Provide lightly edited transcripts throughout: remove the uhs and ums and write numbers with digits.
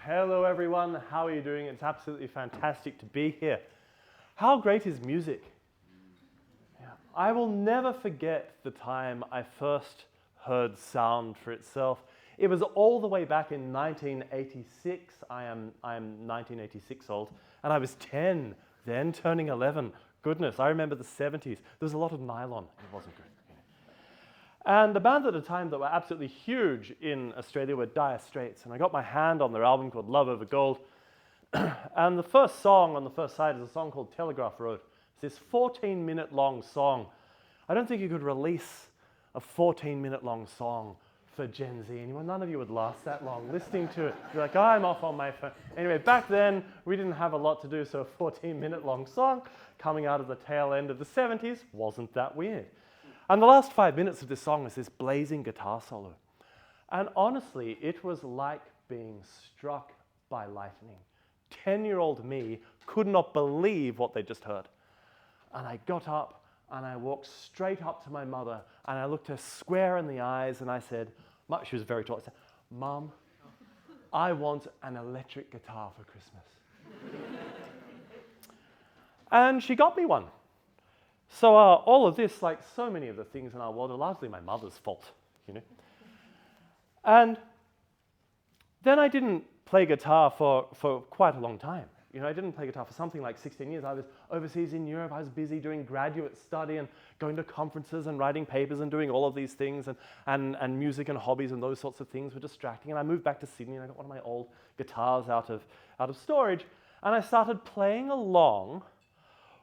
Hello everyone, how are you doing? It's absolutely fantastic to be here. How great is music? Yeah. I will never forget the time I first heard sound for itself. It was all the way back in 1986. I am 1986 old, and I was 10, then turning 11. Goodness, I remember the 70s. There was a lot of nylon. It wasn't good. And the bands at the time that were absolutely huge in Australia were Dire Straits, and I got my hand on their album called Love Over Gold. And the first song on the first side is a song called Telegraph Road. It's this 14-minute long song. I don't think you could release a 14-minute long song for Gen Z. None of you would last that long listening to it. You're like, oh, I'm off on my phone. Anyway, back then, we didn't have a lot to do, so a 14-minute long song coming out of the tail end of the 70s wasn't that weird. And the last 5 minutes of this song is this blazing guitar solo. And honestly, it was like being struck by lightning. 10-year-old me could not believe what they just heard. And I got up and I walked straight up to my mother and I looked her square in the eyes and I said, she was very tall, I said, Mom, I want an electric guitar for Christmas. And she got me one. So all of this, like so many of the things in our world, are largely my mother's fault, And then I didn't play guitar for quite a long time. I didn't play guitar for something like 16 years. I was overseas in Europe. I was busy doing graduate study and going to conferences and writing papers and doing all of these things. And music and hobbies and those sorts of things were distracting. And I moved back to Sydney and I got one of my old guitars out of storage. And I started playing along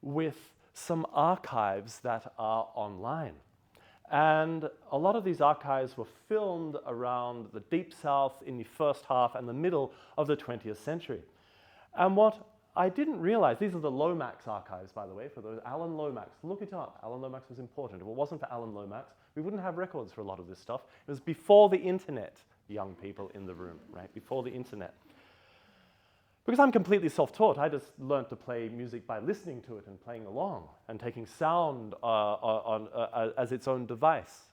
with some archives that are online. And a lot of these archives were filmed around the Deep South in the first half and the middle of the 20th century. And what I didn't realize, these are the Lomax archives, by the way, for those Alan Lomax. Look it up. Alan Lomax was important. If it wasn't for Alan Lomax, we wouldn't have records for a lot of this stuff. It was before the internet, young people in the room, right? Before the internet. Because I'm completely self-taught, I just learned to play music by listening to it and playing along and taking sound as its own device.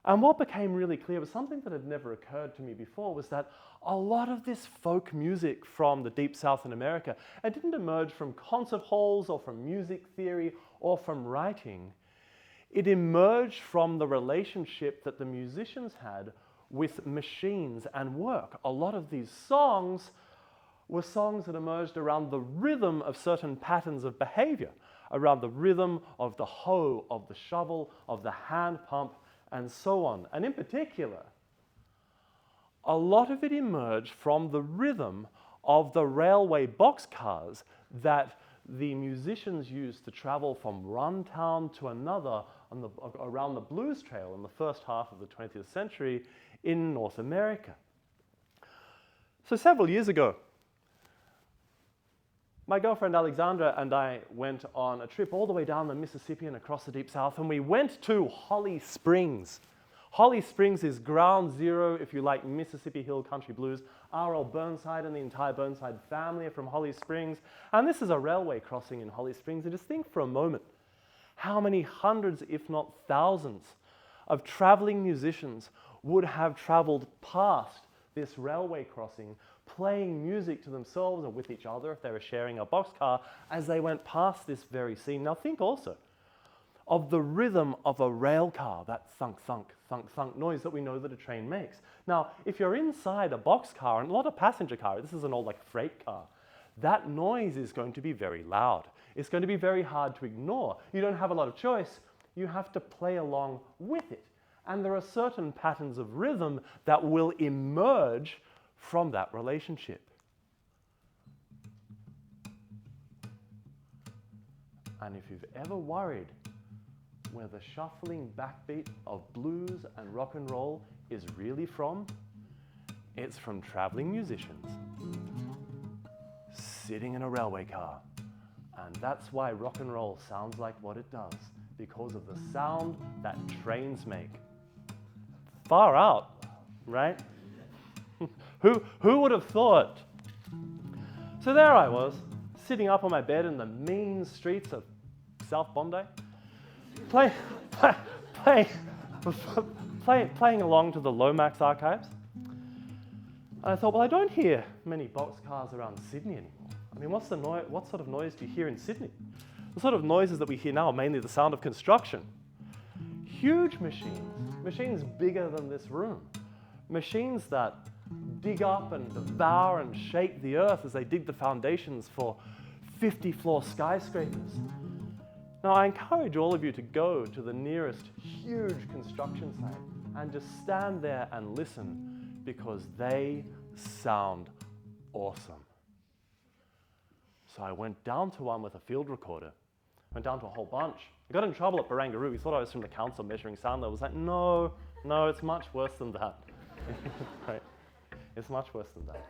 And what became really clear was something that had never occurred to me before was that a lot of this folk music from the Deep South in America, it didn't emerge from concert halls or from music theory or from writing. It emerged from the relationship that the musicians had with machines and work. A lot of these songs were songs that emerged around the rhythm of certain patterns of behavior, around the rhythm of the hoe, of the shovel, of the hand pump, and so on. And in particular, a lot of it emerged from the rhythm of the railway boxcars that the musicians used to travel from one town to another around the Blues Trail in the first half of the 20th century in North America. So several years ago, my girlfriend Alexandra and I went on a trip all the way down the Mississippi and across the Deep South, and we went to Holly Springs. Holly Springs is ground zero, if you like, Mississippi Hill country blues. R.L. Burnside and the entire Burnside family are from Holly Springs, and this is a railway crossing in Holly Springs. And just think for a moment how many hundreds, if not thousands, of traveling musicians would have traveled past this railway crossing, playing music to themselves or with each other if they were sharing a boxcar as they went past this very scene. Now think also of the rhythm of a rail car, that thunk, thunk, thunk, thunk noise that we know that a train makes. Now, if you're inside a boxcar, and a lot of passenger car, this is an old like freight car, that noise is going to be very loud. It's going to be very hard to ignore. You don't have a lot of choice. You have to play along with it. And there are certain patterns of rhythm that will emerge from that relationship. And if you've ever worried where the shuffling backbeat of blues and rock and roll is really from, it's from traveling musicians sitting in a railway car. And that's why rock and roll sounds like what it does, because of the sound that trains make. Far out, right? Who would have thought? So there I was, sitting up on my bed in the mean streets of South Bondi, playing along to the Lomax archives. And I thought, well, I don't hear many boxcars around Sydney anymore. I mean, what sort of noise do you hear in Sydney? The sort of noises that we hear now are mainly the sound of construction. Huge machines bigger than this room, machines that dig up and devour and shake the earth as they dig the foundations for 50-floor skyscrapers. Now, I encourage all of you to go to the nearest huge construction site and just stand there and listen, because they sound awesome. So I went down to one with a field recorder, went down to a whole bunch. I got in trouble at Barangaroo. He thought I was from the council measuring sound levels. Like, no, it's much worse than that. Right? It's much worse than that.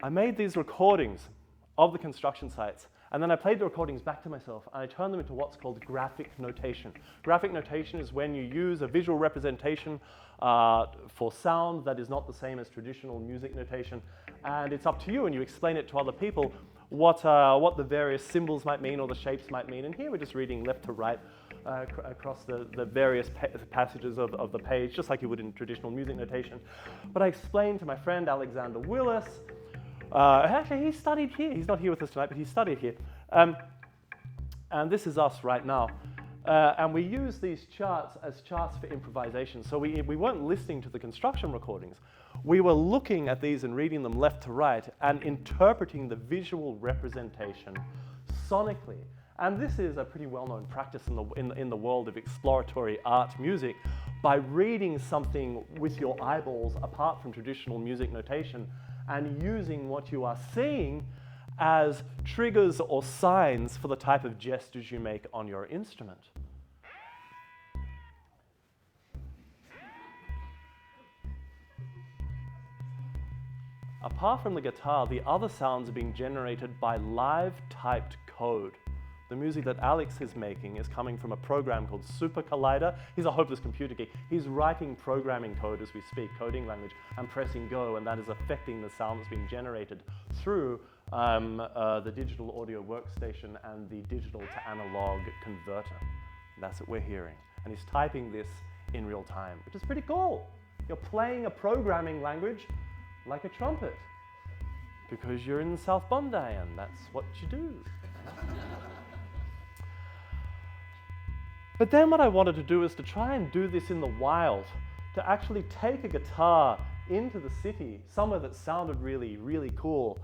I made these recordings of the construction sites, and then I played the recordings back to myself, and I turned them into what's called graphic notation. Graphic notation is when you use a visual representation for sound that is not the same as traditional music notation, and it's up to you, and you explain it to other people what the various symbols might mean or the shapes might mean. And here we're just reading left to right across the various passages of the page, just like you would in traditional music notation. But I explained to my friend Alexander Willis, actually he studied here, he's not here with us tonight, but he studied here. And this is us right now. And we use these charts as charts for improvisation. So we weren't listening to the construction recordings. We were looking at these and reading them left to right and interpreting the visual representation sonically. And this is a pretty well-known practice in the world of exploratory art music. By reading something with your eyeballs apart from traditional music notation and using what you are seeing as triggers or signs for the type of gestures you make on your instrument. Apart from the guitar, the other sounds are being generated by live typed code. The music that Alex is making is coming from a program called Super Collider. He's a hopeless computer geek. He's writing programming code as we speak, coding language, and pressing go, and that is affecting the sound that's being generated through the digital audio workstation and the digital to analog converter. That's what we're hearing. And he's typing this in real time, which is pretty cool. You're playing a programming language like a trumpet, because you're in South Bondi and that's what you do. But then what I wanted to do is to try and do this in the wild, to actually take a guitar into the city, somewhere that sounded really, really cool,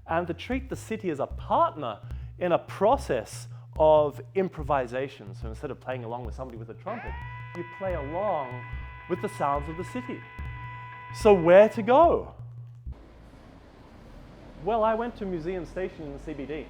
and to treat the city as a partner in a process of improvisation. So instead of playing along with somebody with a trumpet, you play along with the sounds of the city. So where to go? Well, I went to Museum Station in the CBD.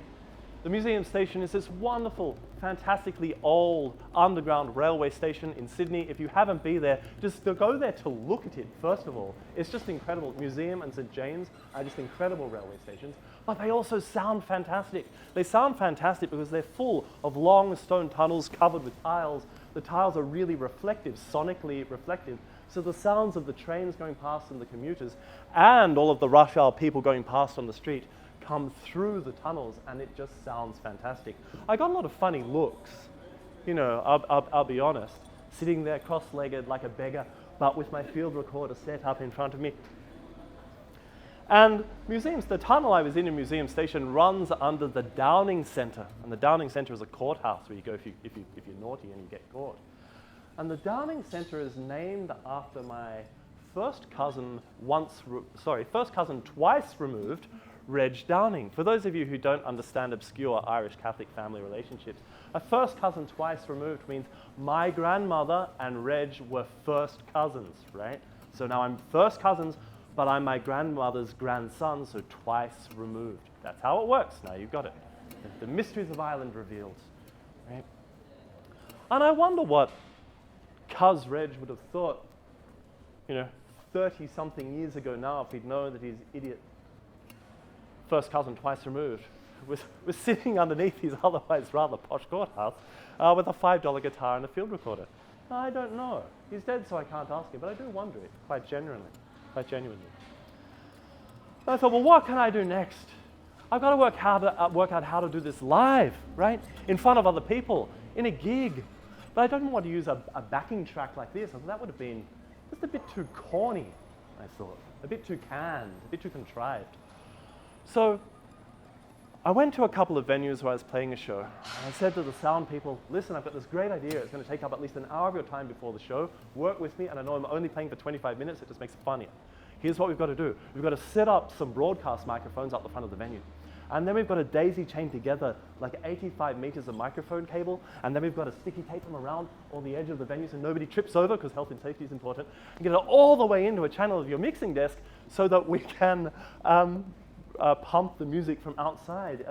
The Museum Station is this wonderful, fantastically old underground railway station in Sydney. If you haven't been there, just go there to look at it, first of all. It's just incredible. Museum and St. James are just incredible railway stations, but they also sound fantastic. They sound fantastic because they're full of long stone tunnels covered with tiles. The tiles are really reflective, sonically reflective. So the sounds of the trains going past and the commuters and all of the rush hour people going past on the street come through the tunnels, and it just sounds fantastic. I got a lot of funny looks, you know, I'll be honest, sitting there cross-legged like a beggar, but with my field recorder set up in front of me. And the tunnel I was in Museum Station runs under the Downing Centre, and the Downing Centre is a courthouse where you go if you're naughty and you get caught. And the Downing Centre is named after my first cousin twice removed, Reg Downing. For those of you who don't understand obscure Irish Catholic family relationships, a first cousin twice removed means my grandmother and Reg were first cousins, right? So now I'm first cousins, but I'm my grandmother's grandson, so twice removed. That's how it works. Now you've got it. The mysteries of Ireland revealed, right? And I wonder what Cuz Reg would have thought, 30-something years ago now, if he'd known that his idiot first cousin twice removed was sitting underneath his otherwise rather posh courthouse with a $5 guitar and a field recorder. I don't know. He's dead, so I can't ask him, but I do wonder it quite genuinely. And I thought, well, what can I do next? I've got to work out how to do this live, right? In front of other people, in a gig. But I don't want to use a backing track like this. I thought that would have been just a bit too corny. I thought. A bit too canned, a bit too contrived. So I went to a couple of venues where I was playing a show, and I said to the sound people, listen, I've got this great idea. It's going to take up at least an hour of your time before the show. Work with me, and I know I'm only playing for 25 minutes. It just makes it funnier. Here's what we've got to do. We've got to set up some broadcast microphones up the front of the venue. And then we've got to daisy chain together like 85 meters of microphone cable, and then we've got to sticky tape them around on the edge of the venue so nobody trips over, because health and safety is important, and get it all the way into a channel of your mixing desk so that we can pump the music from outside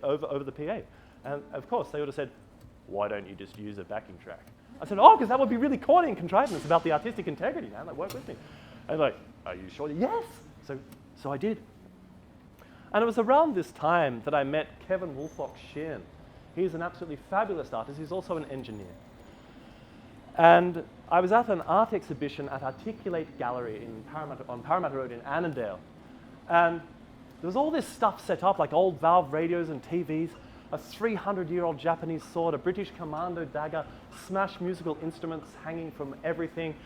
over the PA. And of course, they would have said, why don't you just use a backing track? I said, oh, because that would be really corny and contrived, and it's about the artistic integrity, man. Like, work with me. And like, are you sure? Yes. So I did. And it was around this time that I met Kevin Woolfolk-Shinn. He's an absolutely fabulous artist. He's also an engineer. And I was at an art exhibition at Articulate Gallery on Parramatta Road in Annandale. And there was all this stuff set up, like old valve radios and TVs, a 300-year-old Japanese sword, a British commando dagger, smashed musical instruments hanging from everything,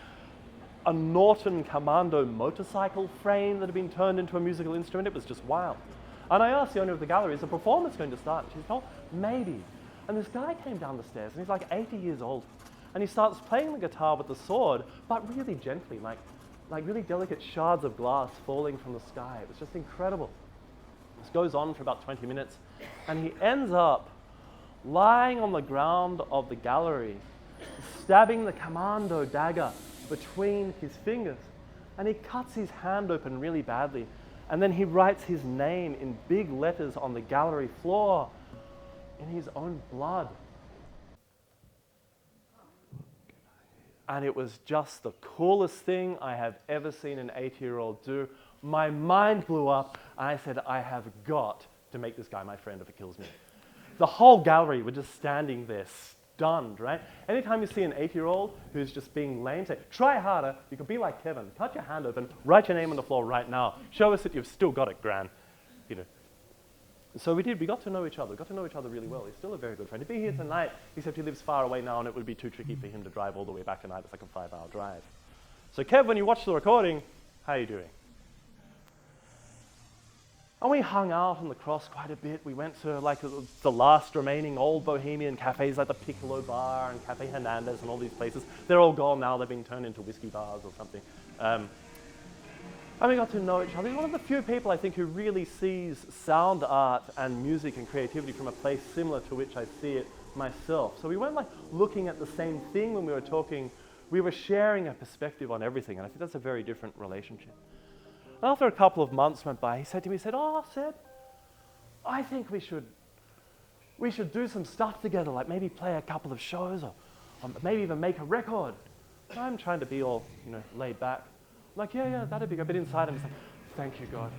a Norton Commando motorcycle frame that had been turned into a musical instrument. It was just wild. And I asked the owner of the gallery, is the performance going to start? She said, oh, maybe. And this guy came down the stairs, and he's like 80 years old, and he starts playing the guitar with the sword, but really gently, like really delicate shards of glass falling from the sky. It was just incredible. This goes on for about 20 minutes, and he ends up lying on the ground of the gallery, stabbing the commando dagger between his fingers, and he cuts his hand open really badly, and then he writes his name in big letters on the gallery floor in his own blood. And it was just the coolest thing I have ever seen an 80-year-old do. My mind blew up, and I said, I have got to make this guy my friend if it kills me. The whole gallery were just standing there stunned, right? Anytime you see an 80-year-old who's just being lame, say, try harder. You could be like Kevin. Cut your hand open. Write your name on the floor right now. Show us that you've still got it, Gran. You know. So we did. We got to know each other. Got to know each other really well. He's still a very good friend. He'd be here tonight, except he lives far away now, and it would be too tricky for him to drive all the way back tonight. It's like a 5-hour drive. So Kev, when you watch the recording, how are you doing? And we hung out on the cross quite a bit. We went to like the last remaining old bohemian cafes like the Piccolo Bar and Cafe Hernandez and all these places. They're all gone now. They've been turned into whiskey bars or something. And we got to know each other. He's one of the few people I think who really sees sound art and music and creativity from a place similar to which I see it myself. So we weren't like looking at the same thing when we were talking. We were sharing a perspective on everything, and I think that's a very different relationship. After a couple of months went by, he said to me, oh, Seb, I think we should do some stuff together, like maybe play a couple of shows or maybe even make a record. And I'm trying to be all, laid back. I'm like, yeah, that'd be good. But inside I'm just like, thank you, God.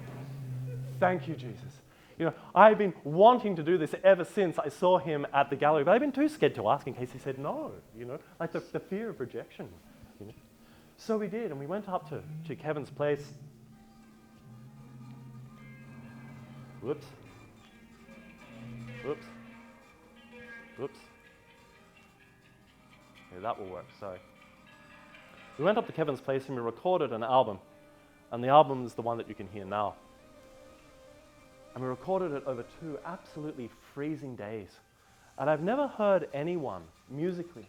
Thank you, Jesus. I've been wanting to do this ever since I saw him at the gallery, but I've been too scared to ask in case he said no, like the fear of rejection. So we did, and we went up to Kevin's place. Whoops. Whoops. Whoops. Yeah, that will work, sorry. We went up to Kevin's place and we recorded an album. And the album is the one that you can hear now. And we recorded it over 2 absolutely freezing days. And I've never heard anyone, musically,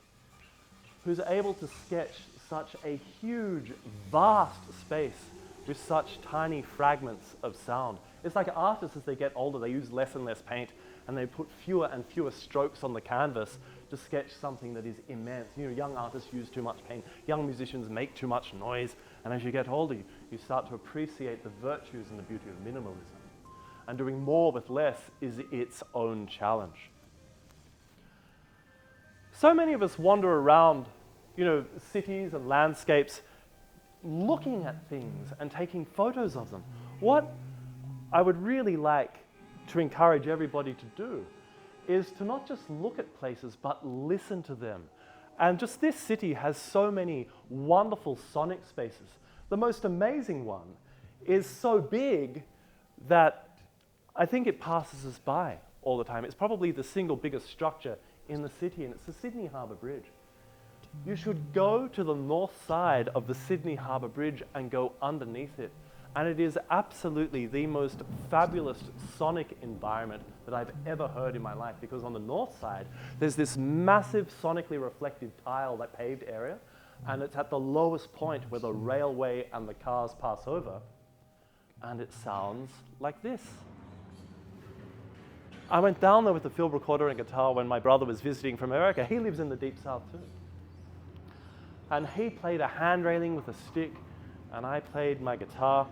who's able to sketch such a huge, vast space with such tiny fragments of sound. It's like artists, as they get older, they use less and less paint, and they put fewer and fewer strokes on the canvas to sketch something that is immense. Young artists use too much paint. Young musicians make too much noise. And as you get older, you start to appreciate the virtues and the beauty of minimalism. And doing more with less is its own challenge. So many of us wander around, cities and landscapes, looking at things and taking photos of them. What I would really like to encourage everybody to do is to not just look at places, but listen to them. And just this city has so many wonderful sonic spaces. The most amazing one is so big that I think it passes us by all the time. It's probably the single biggest structure in the city, and it's the Sydney Harbour Bridge. you should go to the north side of the Sydney Harbour Bridge and go underneath it. And it is absolutely the most fabulous sonic environment that I've ever heard in my life, because on the north side, there's this massive sonically reflective tile, that paved area, and it's at the lowest point where the railway and the cars pass over, and it sounds like this. I went down there with the field recorder and guitar when my brother was visiting from America. He lives in the Deep South too. And he played a hand railing with a stick, and I played my guitar.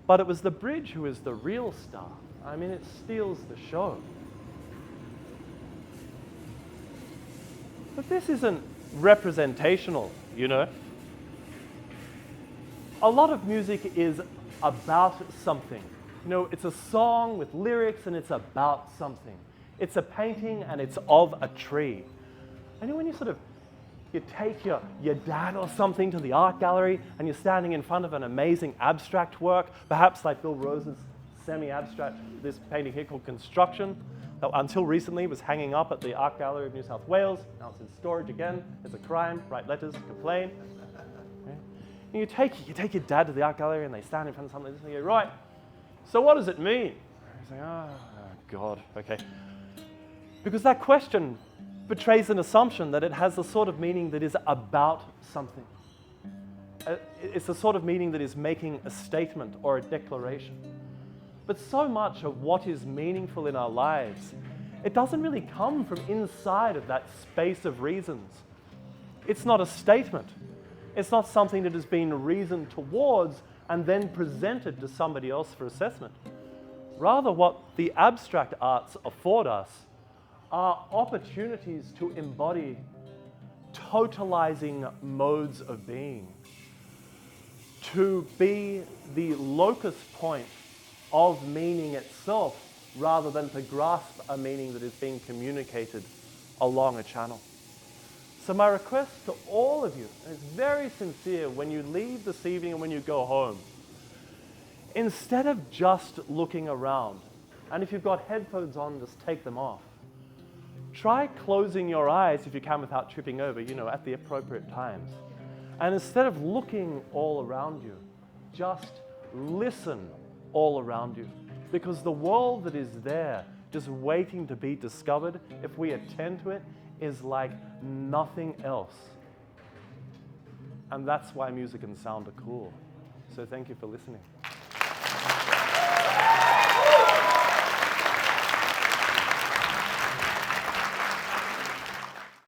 But it was the bridge who is the real star. I mean, it steals the show. But this isn't representational, you know. A lot of music is about something. You know, it's a song with lyrics and it's about something. It's a painting and it's of a tree. And you know, when you take your dad or something to the art gallery and you're standing in front of an amazing abstract work, perhaps like Bill Rose's semi-abstract, this painting here called Construction, that until recently was hanging up at the Art Gallery of New South Wales. Now it's in storage again. It's a crime. Write letters, complain. Okay. And you take your dad to the art gallery and they stand in front of something and you go, right, so what does it mean? He's like, oh, God, okay. Because that question betrays an assumption that it has the sort of meaning that is about something. It's the sort of meaning that is making a statement or a declaration. But so much of what is meaningful in our lives, it doesn't really come from inside of that space of reasons. It's not a statement. It's not something that has been reasoned towards and then presented to somebody else for assessment. Rather, what the abstract arts afford us are opportunities to embody totalizing modes of being, to be the locus point of meaning itself, rather than to grasp a meaning that is being communicated along a channel. So my request to all of you, and it's very sincere, when you leave this evening and when you go home, instead of just looking around, and if you've got headphones on, just take them off. Try closing your eyes if you can without tripping over, you know, at the appropriate times. And instead of looking all around you, just listen all around you. Because the world that is there, just waiting to be discovered, if we attend to it, is like nothing else. And that's why music and sound are cool. So thank you for listening.